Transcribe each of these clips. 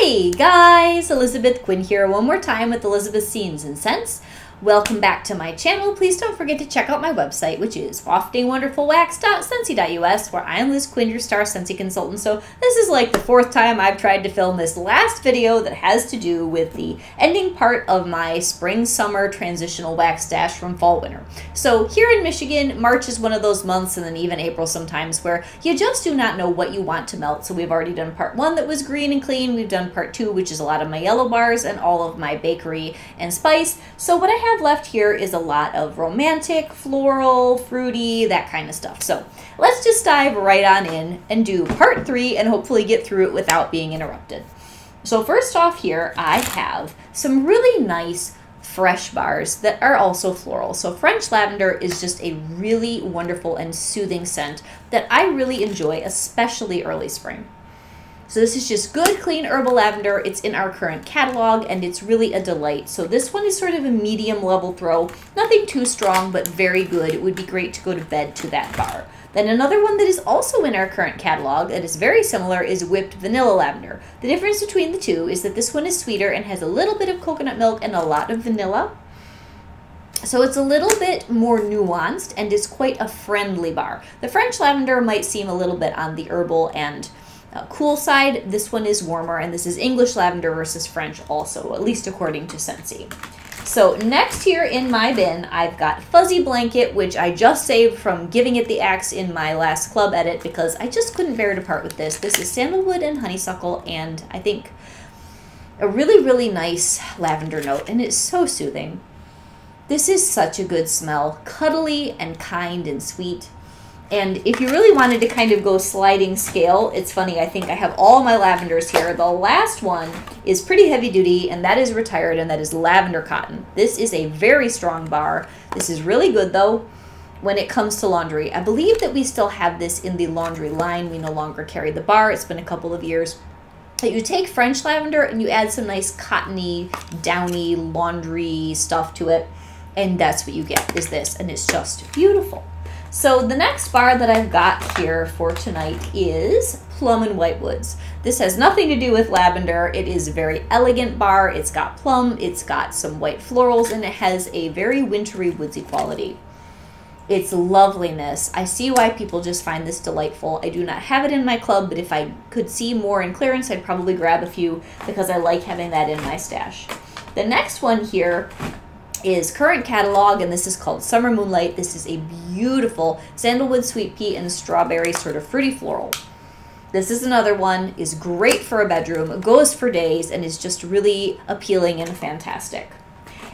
Hey guys, Elizabeth Quinn here one more time with Elizabeth's Scenes and Scents. Welcome back to my channel. Please don't forget to check out my website, which is waftingwonderfulwax.scentsy.us, where I am Liz Quinn, your star Scentsy consultant. So this is like the fourth time I've tried to film this last video that has to do with the ending part of my spring-summer transitional wax stash from fall-winter. So here in Michigan, March is one of those months, and then even April sometimes, where you just do not know what you want to melt. So we've already done part one that was green and clean. We've done part two, which is a lot of my yellow bars and all of my bakery and spice. So what I have left here is a lot of romantic, floral, fruity, that kind of stuff. So let's just dive right on in and do part three and hopefully get through it without being interrupted. So first off here, I have some really nice fresh bars that are also floral. So French lavender is just a really wonderful and soothing scent that I really enjoy, especially early spring. So this is just good, clean herbal lavender. It's in our current catalog, and it's really a delight. So this one is sort of a medium level throw. Nothing too strong, but very good. It would be great to go to bed to that bar. Then another one that is also in our current catalog that is very similar is whipped vanilla lavender. The difference between the two is that this one is sweeter and has a little bit of coconut milk and a lot of vanilla. So it's a little bit more nuanced and is quite a friendly bar. The French lavender might seem a little bit on the herbal and cool side. This one is warmer, and this is English lavender versus French also, at least according to Scentsy. So next here in my bin, I've got Fuzzy Blanket, which I just saved from giving it the axe in my last club edit because I just couldn't bear to part with this. This is sandalwood and honeysuckle, and I think a really, really nice lavender note, and it's so soothing. This is such a good smell, cuddly and kind and sweet. And if you really wanted to kind of go sliding scale, it's funny, I think I have all my lavenders here. The last one is pretty heavy duty, and that is retired, and that is lavender cotton. This is a very strong bar. This is really good, though, when it comes to laundry. I believe that we still have this in the laundry line. We no longer carry the bar. It's been a couple of years. That you take French lavender and you add some nice cottony, downy laundry stuff to it, and that's what you get, is this, and it's just beautiful. So the next bar that I've got here for tonight is Plum and Whitewoods. This has nothing to do with lavender. It is a very elegant bar. It's got plum, it's got some white florals, and it has a very wintry woodsy quality. It's loveliness. I see why people just find this delightful. I do not have it in my club, but if I could see more in clearance, I'd probably grab a few because I like having that in my stash. The next one here is current catalog, and this is called Summer Moonlight. This is a beautiful sandalwood, sweet pea, and strawberry sort of fruity floral. This is another one, is great for a bedroom, goes for days, and is just really appealing and fantastic.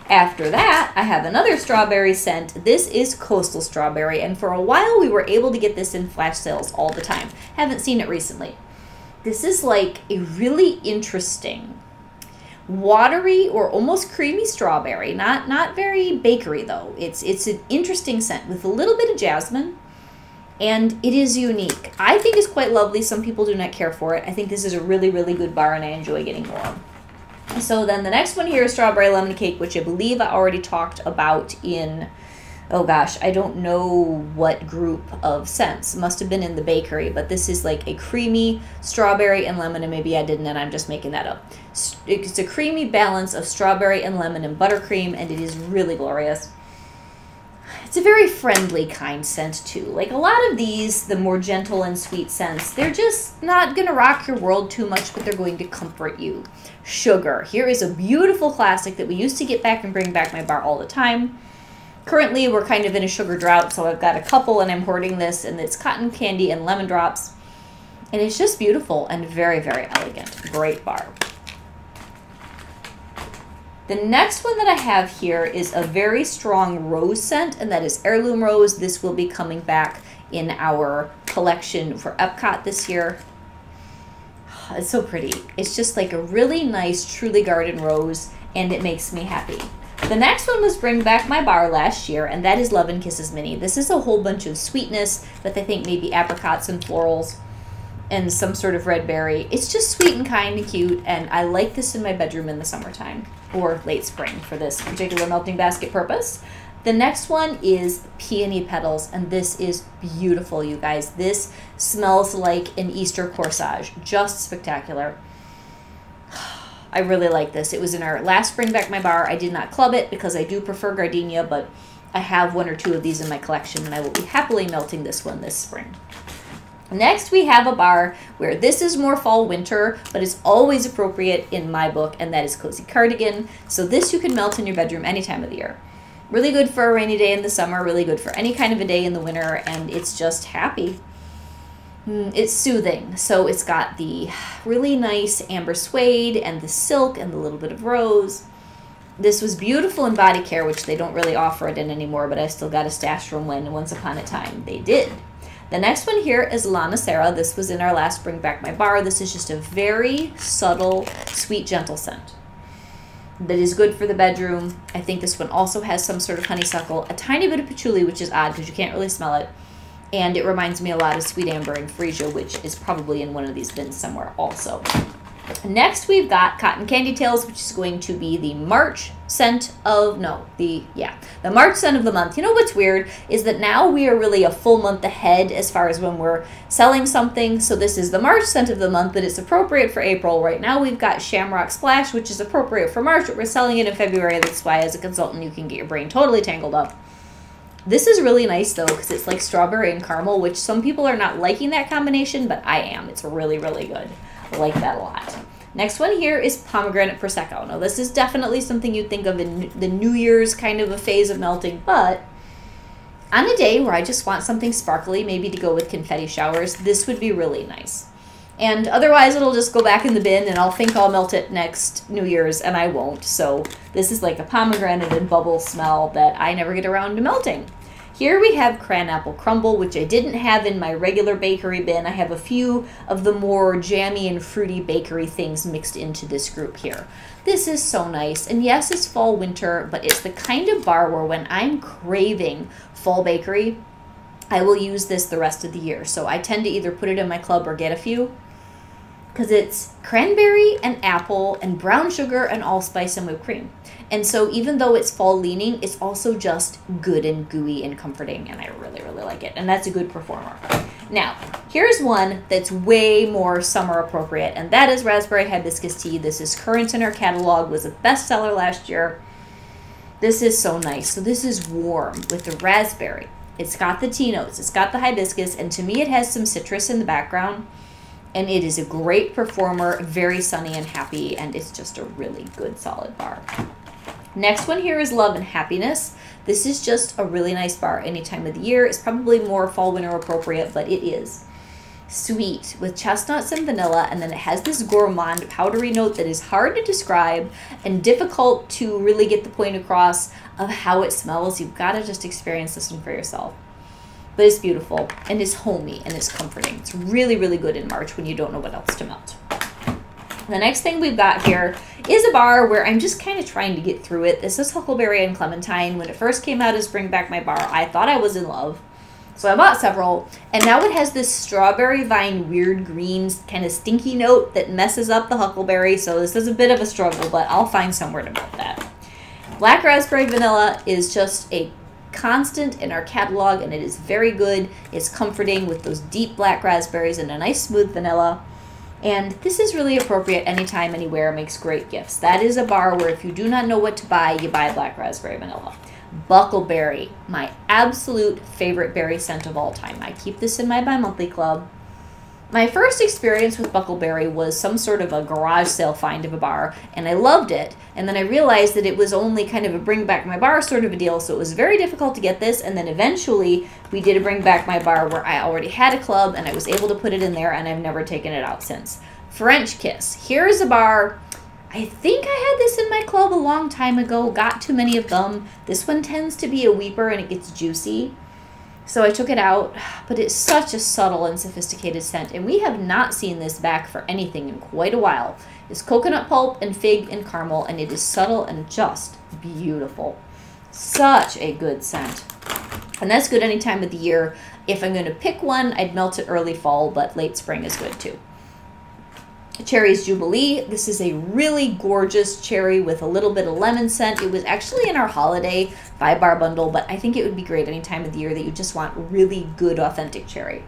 After that, I have another strawberry scent. This is Coastal Strawberry, and for a while we were able to get this in flash sales all the time. Haven't seen it recently. This is like a really interesting watery or almost creamy strawberry, not very bakery though. It's an interesting scent with a little bit of jasmine, and it is unique. I think it's quite lovely. Some people do not care for it. I think this is a really, really good bar, and I enjoy getting more. So then the next one here is Strawberry Lemon Cake, which I believe I already talked about in, oh gosh, I don't know what group of scents. Must have been in the bakery, but this is like a creamy strawberry and lemon, and maybe I didn't, and I'm just making that up. It's a creamy balance of strawberry and lemon and buttercream, and it is really glorious. It's a very friendly kind scent too. Like a lot of these, the more gentle and sweet scents, they're just not gonna rock your world too much, but they're going to comfort you. Sugar. Here is a beautiful classic that we used to get back and bring back my bar all the time. Currently, we're kind of in a sugar drought, so I've got a couple, and I'm hoarding this, and it's cotton candy and lemon drops. And it's just beautiful and very, very elegant. Great bar. The next one that I have here is a very strong rose scent, and that is Heirloom Rose. This will be coming back in our collection for Epcot this year. It's so pretty. It's just like a really nice, truly garden rose, and it makes me happy. The next one was Bring Back My Bar last year, and that is Love and Kisses Mini. This is a whole bunch of sweetness with, I think, maybe apricots and florals and some sort of red berry. It's just sweet and kind and cute, and I like this in my bedroom in the summertime or late spring for this particular melting basket purpose. The next one is Peony Petals, and this is beautiful, you guys. This smells like an Easter corsage. Just spectacular. I really like this. It was in our last Bring Back My Bar. I did not club it because I do prefer gardenia, but I have 1 or 2 of these in my collection, and I will be happily melting this one this spring. Next, we have a bar where this is more fall-winter, but it's always appropriate in my book, and that is Cozy Cardigan. So this you can melt in your bedroom any time of the year. Really good for a rainy day in the summer, really good for any kind of a day in the winter, and it's just happy. It's soothing. So it's got the really nice amber suede and the silk and the little bit of rose. This was beautiful in body care, which they don't really offer it in anymore, but I still got a stash from when once upon a time they did. The next one here is La Macera. This was in our last Bring Back My Bar. This is just a very subtle, sweet, gentle scent that is good for the bedroom. I think this one also has some sort of honeysuckle, a tiny bit of patchouli, which is odd because you can't really smell it. And it reminds me a lot of Sweet Amber and Freesia, which is probably in one of these bins somewhere also. Next, we've got Cotton Candy Tales, which is going to be the March scent of, the March scent of the month. You know what's weird is that now we are really a full month ahead as far as when we're selling something. So this is the March scent of the month, but it's appropriate for April. Right now we've got Shamrock Splash, which is appropriate for March, but we're selling it in February. That's why as a consultant you can get your brain totally tangled up. This is really nice though, because it's like strawberry and caramel, which some people are not liking that combination, but I am. It's really, really good. I like that a lot. Next one here is Pomegranate Prosecco. Now this is definitely something you'd think of in the New Year's kind of a phase of melting, but on a day where I just want something sparkly, maybe to go with confetti showers, this would be really nice. And otherwise it'll just go back in the bin and I'll think I'll melt it next New Year's and I won't. So this is like a pomegranate and bubble smell that I never get around to melting. Here we have Cran Apple Crumble, which I didn't have in my regular bakery bin. I have a few of the more jammy and fruity bakery things mixed into this group here. This is so nice. And yes, it's fall winter, but it's the kind of bar where when I'm craving fall bakery, I will use this the rest of the year. So I tend to either put it in my club or get a few, because it's cranberry and apple and brown sugar and allspice and whipped cream. And so even though it's fall leaning, it's also just good and gooey and comforting, and I really, really like it. And that's a good performer. Now, here's one that's way more summer appropriate, and that is Raspberry Hibiscus Tea. This is current in our catalog, was a bestseller last year. This is so nice. So this is warm with the raspberry. It's got the tea notes, it's got the hibiscus, and to me it has some citrus in the background. And it is a great performer, very sunny and happy, and it's just a really good solid bar. Next one here is Love and Happiness. This is just a really nice bar any time of the year. It's probably more fall winter appropriate, but it is sweet with chestnuts and vanilla, and then it has this gourmand powdery note that is hard to describe and difficult to really get the point across of how it smells. You've got to just experience this one for yourself. But it's beautiful and it's homey and it's comforting. It's really, really good in March when you don't know what else to melt. The next thing we've got here is a bar where I'm just kind of trying to get through it. This is Huckleberry and Clementine. When it first came out as Bring Back My Bar, I thought I was in love. So I bought several, and now it has this strawberry vine weird green kind of stinky note that messes up the huckleberry. So this is a bit of a struggle, but I'll find somewhere to melt that. Black Raspberry Vanilla is just a constant in our catalog, and it is very good. It's comforting with those deep black raspberries and a nice smooth vanilla. And this is really appropriate anytime, anywhere. Makes great gifts. That is a bar where if you do not know what to buy, you buy Black Raspberry Vanilla. Buckleberry, my absolute favorite berry scent of all time. I keep this in my bi-monthly club. My first experience with Buckleberry was some sort of a garage sale find of a bar, and I loved it. And then I realized that it was only kind of a Bring Back My Bar sort of a deal, so it was very difficult to get this. And then eventually we did a Bring Back My Bar where I already had a club and I was able to put it in there, and I've never taken it out since. French Kiss. Here's a bar. I think I had this in my club a long time ago, got too many of them. This one tends to be a weeper and it gets juicy. So I took it out, but it's such a subtle and sophisticated scent, and we have not seen this back for anything in quite a while. It's coconut pulp and fig and caramel, and it is subtle and just beautiful. Such a good scent. And that's good any time of the year. If I'm going to pick one, I'd melt it early fall, but late spring is good too. Cherry's Jubilee. This is a really gorgeous cherry with a little bit of lemon scent. It was actually in our holiday 5-bar bundle, but I think it would be great any time of the year that you just want really good, authentic cherry,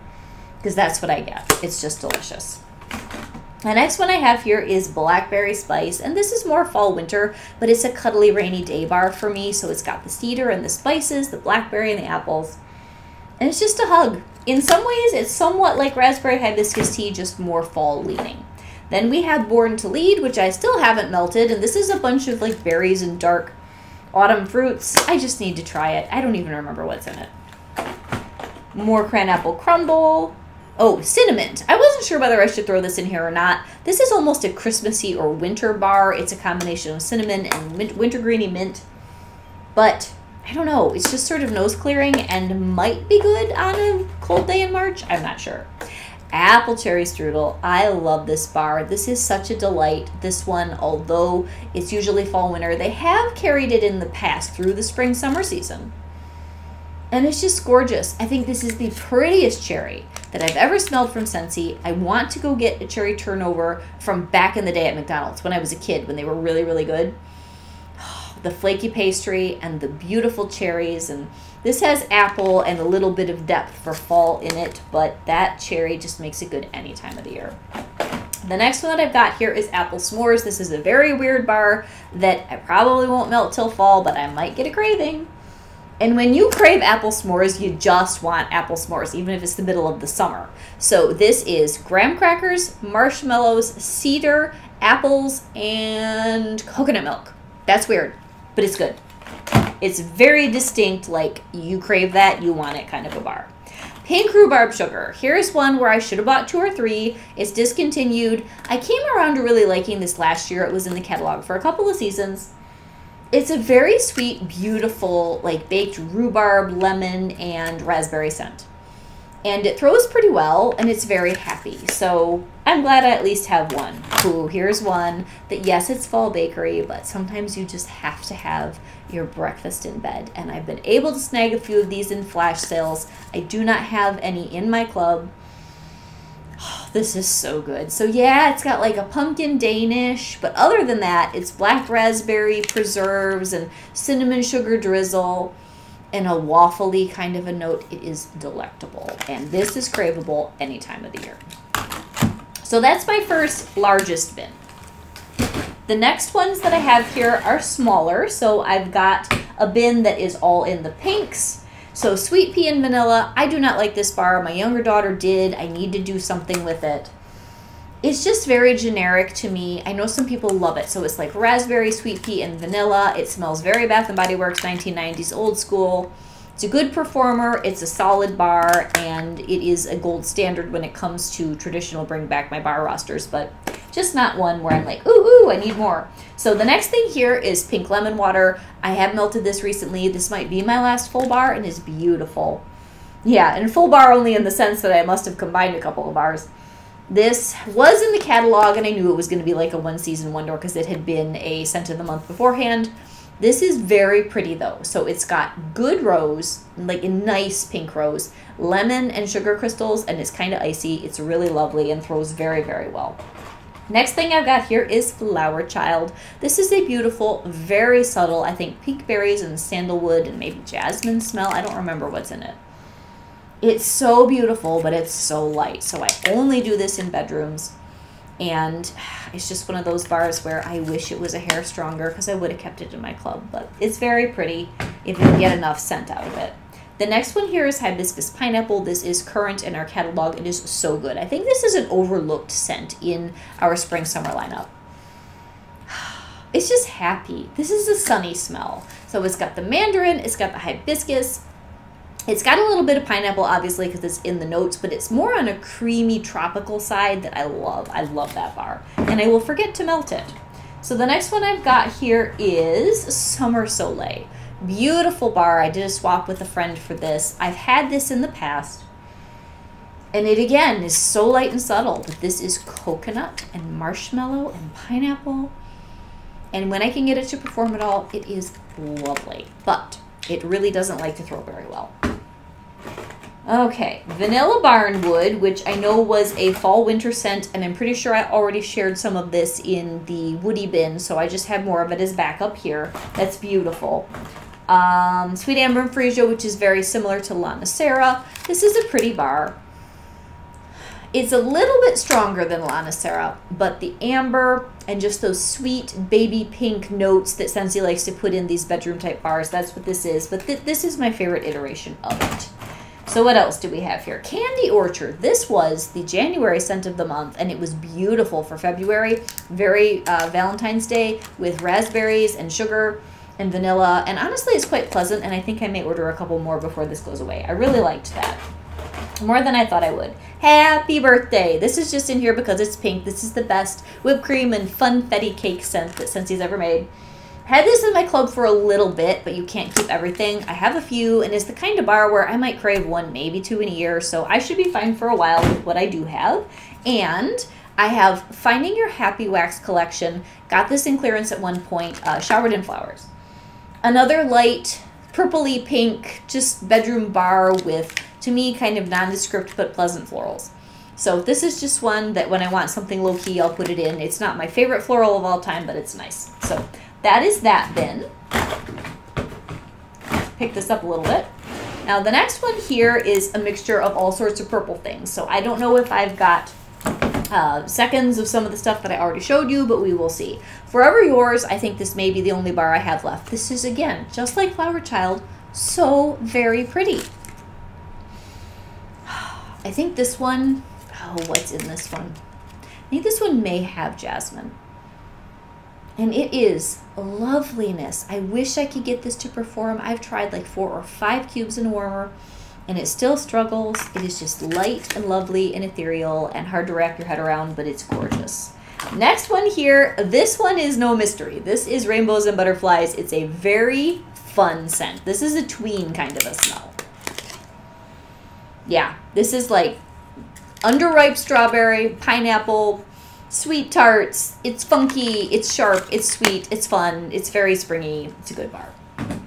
because that's what I get. It's just delicious. The next one I have here is Blackberry Spice, and this is more fall winter, but it's a cuddly rainy day bar for me, so it's got the cedar and the spices, the blackberry and the apples, and it's just a hug. In some ways, it's somewhat like raspberry hibiscus tea, just more fall leaning. Then we have Born to Lead, which I still haven't melted, and this is a bunch of like berries and dark autumn fruits. I just need to try it. I don't even remember what's in it. More cranapple crumble. Oh, cinnamon. I wasn't sure whether I should throw this in here or not. This is almost a Christmassy or winter bar. It's a combination of cinnamon and wintergreeny mint. But I don't know. It's just sort of nose clearing and might be good on a cold day in March. I'm not sure. Apple cherry strudel. I love this bar. This is such a delight. This one, although it's usually fall winter, they have carried it in the past through the spring summer season. And it's just gorgeous. I think this is the prettiest cherry that I've ever smelled from Scentsy. I want to go get a cherry turnover from back in the day at McDonald's when I was a kid, when they were really, really good. The flaky pastry and the beautiful cherries, and this has apple and a little bit of depth for fall in it, but that cherry just makes it good any time of the year. The next one that I've got here is apple s'mores. This is a very weird bar that I probably won't melt till fall, but I might get a craving. And when you crave apple s'mores, you just want apple s'mores, even if it's the middle of the summer. So this is graham crackers, marshmallows, cedar, apples, and coconut milk. That's weird, but it's good. It's very distinct, like you crave that, you want it kind of a bar. Pink rhubarb sugar. Here's one where I should have bought 2 or 3. It's discontinued. I came around to really liking this last year. It was in the catalog for a couple of seasons. It's a very sweet, beautiful, like baked rhubarb, lemon, and raspberry scent. And it throws pretty well, and it's very happy. So I'm glad I at least have one. Ooh, here's one that, yes, it's fall bakery, but sometimes you just have to have your breakfast in bed. And I've been able to snag a few of these in flash sales. I do not have any in my club. Oh, this is so good. So yeah, it's got like a pumpkin Danish, but other than that, it's black raspberry preserves and cinnamon sugar drizzle and a waffly kind of a note. It is delectable, and this is craveable any time of the year. So that's my first largest bin. The next ones that I have here are smaller. So I've got a bin that is all in the pinks. So sweet pea and vanilla. I do not like this bar. My younger daughter did. I need to do something with it. It's just very generic to me. I know some people love it. So it's like raspberry, sweet pea, and vanilla. It smells very Bath & Body Works 1990s old school. It's a good performer. It's a solid bar, and it is a gold standard when it comes to traditional bring back my bar rosters, but just not one where I'm like, ooh, I need more. So the next thing here is pink lemon water. I have melted this recently. This might be my last full bar, and it's beautiful. Yeah, and full bar only in the sense that I must have combined a couple of bars. This was in the catalog, and I knew it was going to be like a one-season wonder because it had been a scent of the month beforehand. This is very pretty, though. So it's got good rose, like a nice pink rose, lemon and sugar crystals, and it's kind of icy. It's really lovely and throws very, very well. Next thing I've got here is Flower Child. This is a beautiful, very subtle, I think pink berries and sandalwood and maybe jasmine smell. I don't remember what's in it. It's so beautiful, but it's so light. So I only do this in bedrooms. And it's just one of those bars where I wish it was a hair stronger because I would have kept it in my club. But it's very pretty if you get enough scent out of it. The next one here is Hibiscus Pineapple. This is current in our catalog. It is so good. I think this is an overlooked scent in our spring-summer lineup. It's just happy. This is a sunny smell. So it's got the mandarin, it's got the hibiscus. It's got a little bit of pineapple, obviously, because it's in the notes, but it's more on a creamy tropical side that I love. I love that bar. And I will forget to melt it. So the next one I've got here is Summer Soleil. Beautiful bar. I did a swap with a friend for this. I've had this in the past. And it, again, is so light and subtle. But this is coconut and marshmallow and pineapple. And when I can get it to perform at all, it is lovely. But it really doesn't like to throw very well. Okay, Vanilla Barnwood, which I know was a fall-winter scent, and I'm pretty sure I already shared some of this in the Woody bin, so I just have more of it as backup here. That's beautiful. Sweet Amber and Freesia, which is very similar to La Nacera. This is a pretty bar. It's a little bit stronger than La Nacera, but the amber and just those sweet baby pink notes that Scentsy likes to put in these bedroom type bars, that's what this is. But this is my favorite iteration of it. So what else do we have here? Candy Orchard. This was the January scent of the month, and it was beautiful for February. Very Valentine's Day with raspberries and sugar and vanilla. And honestly, it's quite pleasant, and I think I may order a couple more before this goes away. I really liked that. More than I thought I would. Happy birthday! This is just in here because it's pink. This is the best whipped cream and funfetti cake scent that Scentsy's ever made. Had this in my club for a little bit, but you can't keep everything. I have a few, and it's the kind of bar where I might crave one, maybe two in a year, so I should be fine for a while with what I do have. And I have Finding Your Happy Wax collection. Got this in clearance at one point. Showered in Flowers. Another light, purpley pink, just bedroom bar with, to me, kind of nondescript but pleasant florals. So this is just one that when I want something low-key, I'll put it in. It's not my favorite floral of all time, but it's nice. So that is that bin. Pick this up a little bit. Now the next one here is a mixture of all sorts of purple things. So I don't know if I've got seconds of some of the stuff that I already showed you, but we will see. Forever Yours, I think this may be the only bar I have left. This is, again, just like Flower Child, so very pretty. I think this one, oh, what's in this one? I think this one may have jasmine. And it is loveliness. I wish I could get this to perform. I've tried like 4 or 5 cubes in a warmer, and it still struggles. It is just light and lovely and ethereal and hard to wrap your head around, but it's gorgeous. Next one here, this one is no mystery. This is Rainbows and Butterflies. It's a very fun scent. This is a tween kind of a smell. Yeah, this is like underripe strawberry, pineapple, sweet tarts. It's funky, it's sharp, it's sweet, it's fun, it's very springy. It's a good bar.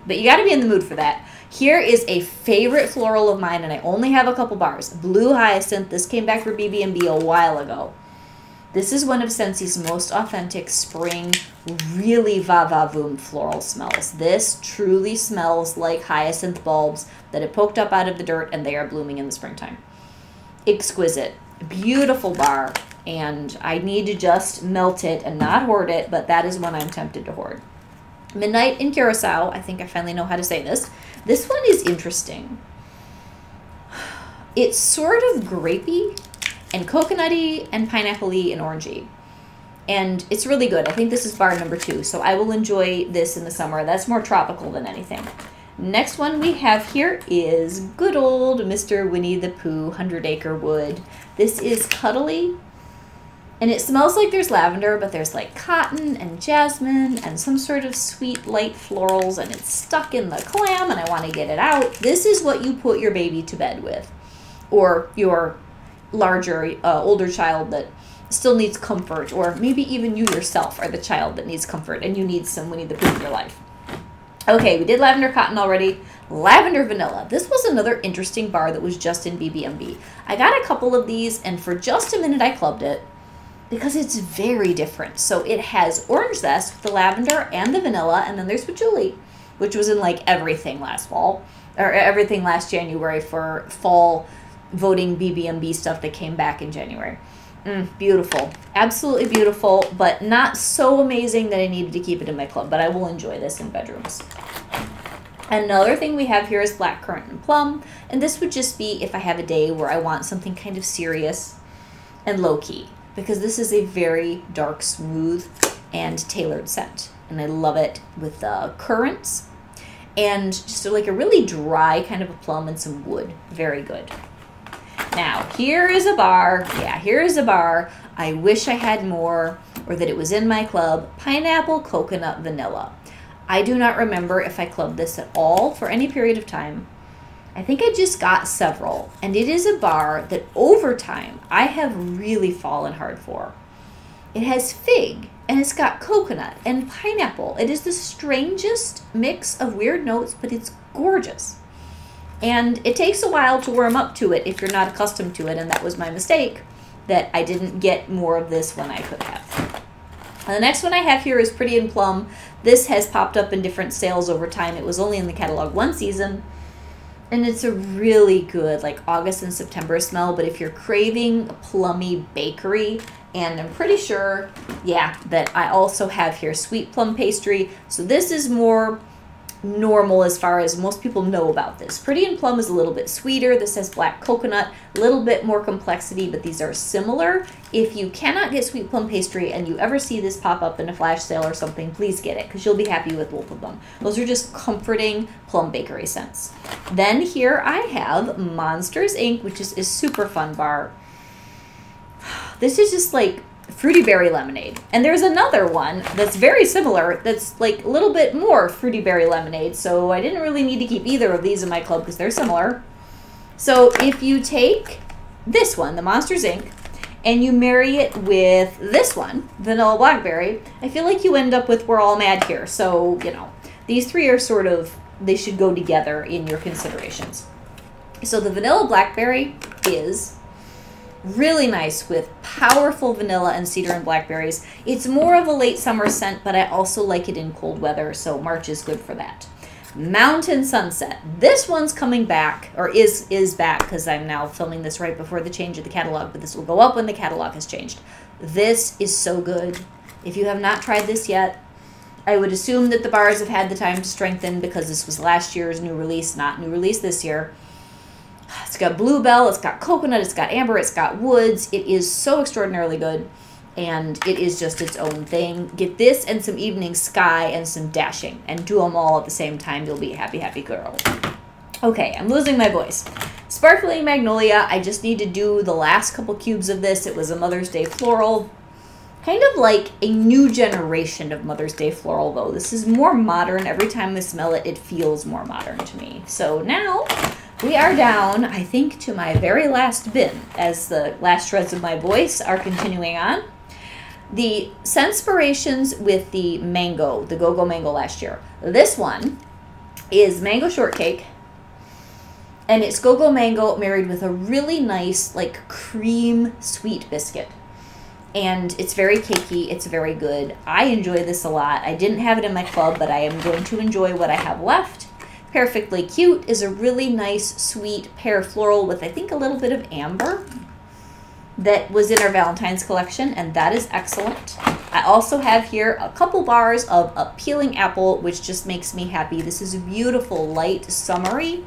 But you got to be in the mood for that. Here is a favorite floral of mine, and I only have a couple bars. Blue Hyacinth. This came back for BB&B a while ago. This is one of Scentsy's most authentic spring, really va-va-voom floral smells. This truly smells like hyacinth bulbs that have poked up out of the dirt and they are blooming in the springtime. Exquisite. Beautiful bar. And I need to just melt it and not hoard it, but that is one I'm tempted to hoard. Midnight in Curacao. I think I finally know how to say this. This one is interesting. It's sort of grapey and coconutty and pineapple-y and orangey. And it's really good. I think this is bar number 2, so I will enjoy this in the summer. That's more tropical than anything. Next one we have here is good old Mr. Winnie the Pooh 100 Acre Wood. This is cuddly. And it smells like there's lavender, but there's like cotton and jasmine and some sort of sweet light florals, and it's stuck in the clam and I want to get it out. This is what you put your baby to bed with, or your larger, older child that still needs comfort, or maybe even you yourself are the child that needs comfort and you need some Winnie the Pooh in your life. Okay, we did lavender cotton already. Lavender vanilla. This was another interesting bar that was just in BB&B. I got a couple of these, and for just a minute I clubbed it, because it's very different. So it has orange zest with the lavender and the vanilla, and then there's patchouli, which was in like everything last fall, or everything last January for fall voting BB&B stuff that came back in January. Beautiful. Absolutely beautiful, but not so amazing that I needed to keep it in my club, but I will enjoy this in bedrooms. Another thing we have here is blackcurrant and plum, and this would just be if I have a day where I want something kind of serious and low-key, because this is a very dark, smooth, and tailored scent. And I love it with currants and just like a really dry kind of a plum and some wood. Very good. Now, here is a bar. Yeah, here is a bar. I wish I had more, or that it was in my club. Pineapple, coconut, vanilla. I do not remember if I clubbed this at all for any period of time. I think I just got several, and it is a bar that over time I have really fallen hard for. It has fig, and it's got coconut and pineapple. It is the strangest mix of weird notes, but it's gorgeous. And it takes a while to warm up to it if you're not accustomed to it, and that was my mistake, that I didn't get more of this when I could have. And the next one I have here is Pretty and Plum. This has popped up in different sales over time. It was only in the catalog one season. And it's a really good, like, August and September smell. But if you're craving a plummy bakery, and I'm pretty sure, yeah, that I also have here sweet plum pastry. So this is more normal as far as most people know about this. Pretty and Plum is a little bit sweeter. This has black coconut, a little bit more complexity, but these are similar. If you cannot get sweet plum pastry and you ever see this pop up in a flash sale or something, please get it because you'll be happy with both of them. Those are just comforting plum bakery scents. Then here I have Monsters Inc., which is a super fun bar. This is just like fruity berry lemonade. And there's another one that's very similar that's like a little bit more fruity berry lemonade. So I didn't really need to keep either of these in my club because they're similar. So if you take this one, the Monsters Inc., and you marry it with this one, Vanilla Blackberry, I feel like you end up with We're All Mad Here. So, you know, these three are sort of, they should go together in your considerations. So the Vanilla Blackberry is really nice with powerful vanilla and cedar and blackberries. It's more of a late summer scent, but I also like it in cold weather, so March is good for that. Mountain Sunset. This one's coming back, or is back, because I'm now filming this right before the change of the catalog, but this will go up when the catalog has changed. This is so good. If you have not tried this yet, I would assume that the bars have had the time to strengthen because this was last year's new release, not new release this year. It's got bluebell, it's got coconut, it's got amber, it's got woods. It is so extraordinarily good, and it is just its own thing. Get this and some Evening Sky and some Dashing, and do them all at the same time. You'll be a happy, happy girl. Okay, I'm losing my voice. Sparkling Magnolia, I just need to do the last couple cubes of this. It was a Mother's Day floral. Kind of like a new generation of Mother's Day floral, though. This is more modern. Every time I smell it, it feels more modern to me. So now we are down, I think, to my very last bin, as the last shreds of my voice are continuing on. The Scentspirations with the mango, the Go-Go Mango last year. This one is Mango Shortcake, and it's Go-Go Mango married with a really nice, like, cream sweet biscuit. And it's very cakey, it's very good. I enjoy this a lot. I didn't have it in my club, but I am going to enjoy what I have left. Perfectly Cute is a really nice, sweet pear floral with, I think, a little bit of amber that was in our Valentine's collection, and that is excellent. I also have here a couple bars of Appealing Apple, which just makes me happy. This is a beautiful, light, summery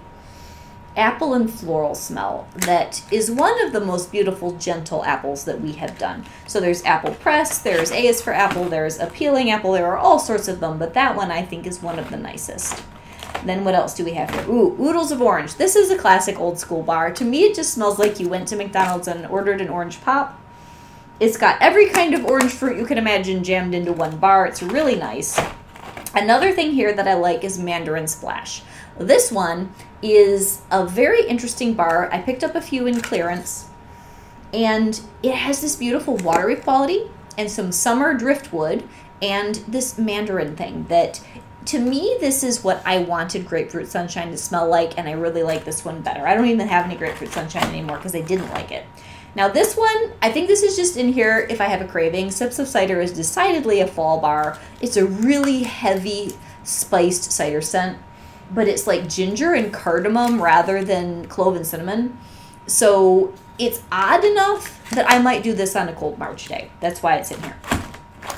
apple and floral smell that is one of the most beautiful, gentle apples that we have done. So there's Apple Press, there's A is for Apple, there's Appealing Apple, there are all sorts of them, but that one I think is one of the nicest. Then what else do we have here? Ooh, Oodles of Orange. This is a classic old school bar. To me, it just smells like you went to McDonald's and ordered an orange pop. It's got every kind of orange fruit you can imagine jammed into one bar. It's really nice. Another thing here that I like is Mandarin Splash. This one is a very interesting bar. I picked up a few in clearance, and it has this beautiful watery quality and some summer driftwood and this mandarin thing that, to me, this is what I wanted Grapefruit Sunshine to smell like, and I really like this one better. I don't even have any Grapefruit Sunshine anymore because I didn't like it. Now this one, I think this is just in here if I have a craving. Sips of Cider is decidedly a fall bar. It's a really heavy, spiced cider scent, but it's like ginger and cardamom rather than clove and cinnamon. So it's odd enough that I might do this on a cold March day. That's why it's in here.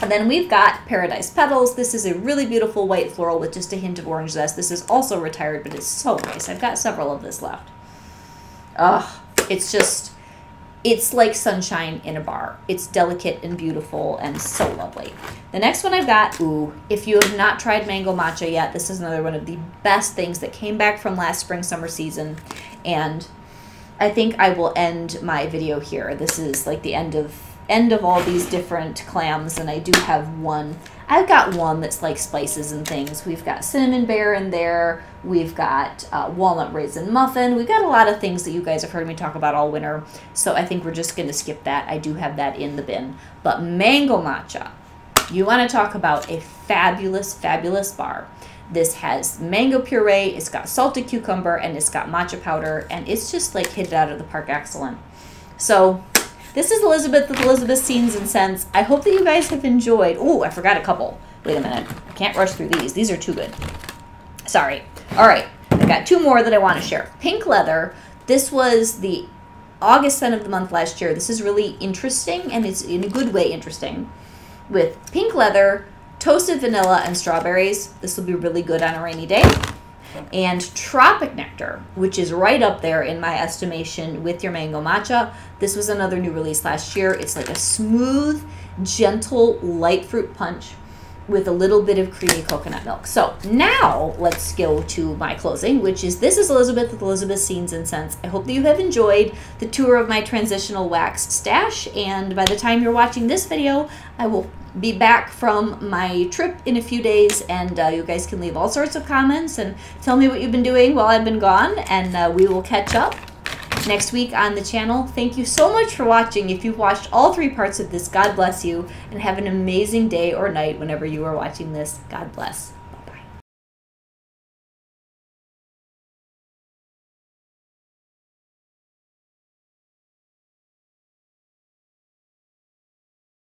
And then we've got Paradise Petals. This is a really beautiful white floral with just a hint of orange zest. This is also retired, but it's so nice. I've got several of this left. Ugh, it's just, it's like sunshine in a bar. It's delicate and beautiful and so lovely. The next one I've got, ooh, if you have not tried Mango Matcha yet, this is another one of the best things that came back from last spring, summer season. And I think I will end my video here. This is like the end of all these different clams, and I do have one. I've got one that's like spices and things. We've got Cinnamon Bear in there. We've got Walnut Raisin Muffin. We've got a lot of things that you guys have heard me talk about all winter, so I think we're just going to skip that. I do have that in the bin. But Mango Matcha, you want to talk about a fabulous, fabulous bar. This has mango puree, it's got salted cucumber, and it's got matcha powder, and it's just like hit it out of the park excellent. So this is Elizabeth with Elizabeth's Scenes and Scents. I hope that you guys have enjoyed. Oh, I forgot a couple. Wait a minute. I can't rush through these. These are too good. Sorry. All right. I got two more that I want to share. Pink leather. This was the August scent of the month last year. This is really interesting, and it's in a good way interesting. With pink leather, toasted vanilla, and strawberries. This will be really good on a rainy day. And Tropic Nectar, which is right up there in my estimation with your Mango Matcha. This was another new release last year. It's like a smooth, gentle, light fruit punch with a little bit of creamy coconut milk. So now let's go to my closing, which is This is Elizabeth with Elizabeth's Scenes and Scents. I hope that you have enjoyed the tour of my Transitional Wax Stash, and by the time you're watching this video, I will be back from my trip in a few days, and you guys can leave all sorts of comments and tell me what you've been doing while I've been gone, and we will catch up next week on the channel. Thank you so much for watching. If you've watched all 3 parts of this, God bless you, and have an amazing day or night whenever you are watching this. God bless.